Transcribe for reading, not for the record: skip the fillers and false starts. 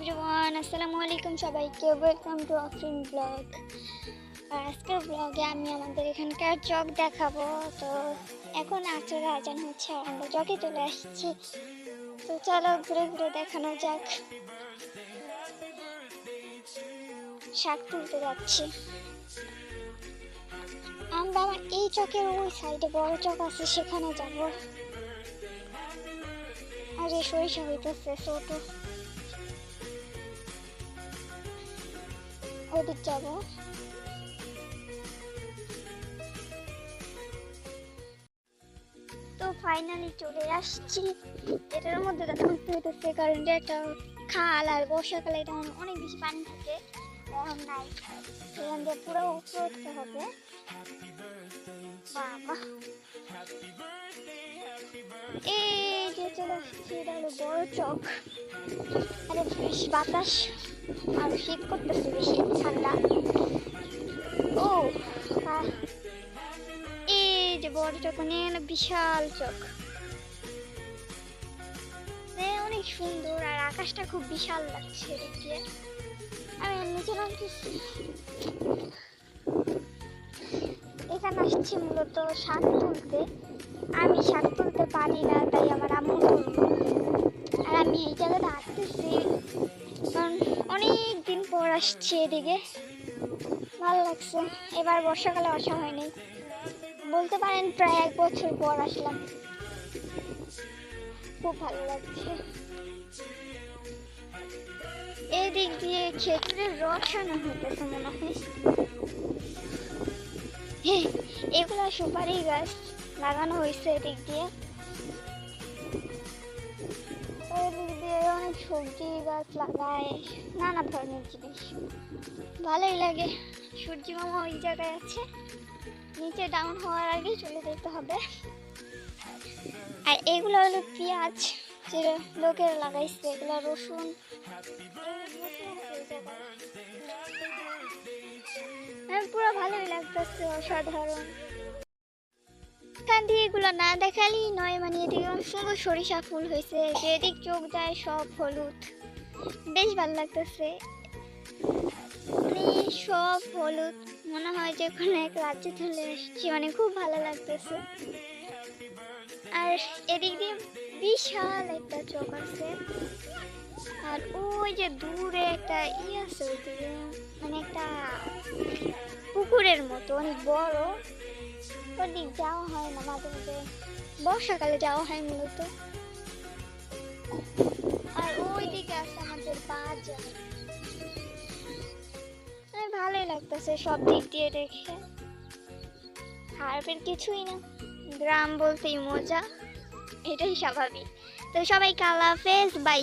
Everyone, আসসালামু আলাইকুম সবাইকে। Welcome to Afrin blog. আর আজকের ব্লগে আমি আমাদের এখানকার চক দেখাবো। তো এখন আসরের আজান হচ্ছে আর আমরা চকে চলে আসছি। তো চলো ঘুরে ঘুরে দেখানো যাক। শাক তুলতে যাচ্ছি আমরা। আমার এই চকের ওই সাইডে বড় চক আছে, সেখানে যাব। আর এই সরিষা হইতেছে ছোট, ওদিক যাবো। তো ফাইনালি চলে আসছি। এটার মধ্যে দেখতে হইতেছে কারণ এটা খাল, আর বর্ষাকালে এটা অনেক বেশি পানি থাকে। এখন নাই, সেখান দিয়ে পুরো উপরে উঠতে হবে। বাবা, এই যে চলে আসছি, এটা হলো বড় চক। আরে বেশ বাতাস, আর শীত করতেছে, বেশি ঠান্ডা। ও এই যে বড় চক, মানে বিশাল চক, অনেক সুন্দর। আর আকাশটা খুব বিশাল লাগছে এদিক দিয়ে। আমি নিচে নামতেছি। এখানে আসছি মূলত শাক তুলতে। আমি শাক তুলতে পারি না, তাই আমার আম্মু তুলবে। আর আমি এই জায়গাটা আসতেছি কারণ অনেক দিন পর আসছি এদিকে, ভালো লাগছে। এবার বর্ষাকালে আসা হয়নি, বলতে পারেন প্রায় 1 বছর পর আসলাম। খুব ভালো লাগছে। এদিক দিয়ে খেজুরের রস আনা হইতেছে মনে হয়। এগুলা সুপারি গাছ লাগানো হয়েছে এদিক দিয়ে। এদিক দিয়ে অনেক সবজি গাছ লাগায়, নানা ধরনের জিনিস, ভালোই লাগে। সূর্যি মামা ওই জায়গায় আছে, নিচে ডাউন হওয়ার আগে চলে যেতে হবে। আর এগুলো হলো পেঁয়াজ, যেটা লোকেরা লাগাইছে। এগুলো রসুন, পুরো ভালোই লাগতেছে, অসাধারণ। এখান দিয়ে এগুলো না দেখালেই নয়, মানে এদিকে সুন্দর সরিষা ফুল হয়েছে, যেদিক চোখ যায় সব হলুদ, বেশ ভালো লাগতেছে। সব হলুদ, মনে হয় যে কোনো এক রাজ্যে চলে এসেছি, মানে খুব ভালো লাগতেছে। আর এদিক দিয়ে বিশাল একটা চোখ আছে। আর ওই যে দূরে একটা আছে, ওইদিকে মানে একটা পুকুরের মতো অনেক বড়, ওদিক যাওয়া হয় না মাঝে মাঝে, বর্ষাকালে যাওয়া হয় মূলত। আর ওই দিকে আছে আমাদের বাজার। ভালোই লাগতেছে সব দিক দিয়ে দেখে, খারাপের কিছুই না। গ্রাম বলতেই মজা, এটাই স্বাভাবিক। তো সবাইকে আল্লাহ হাফেজ, বাই।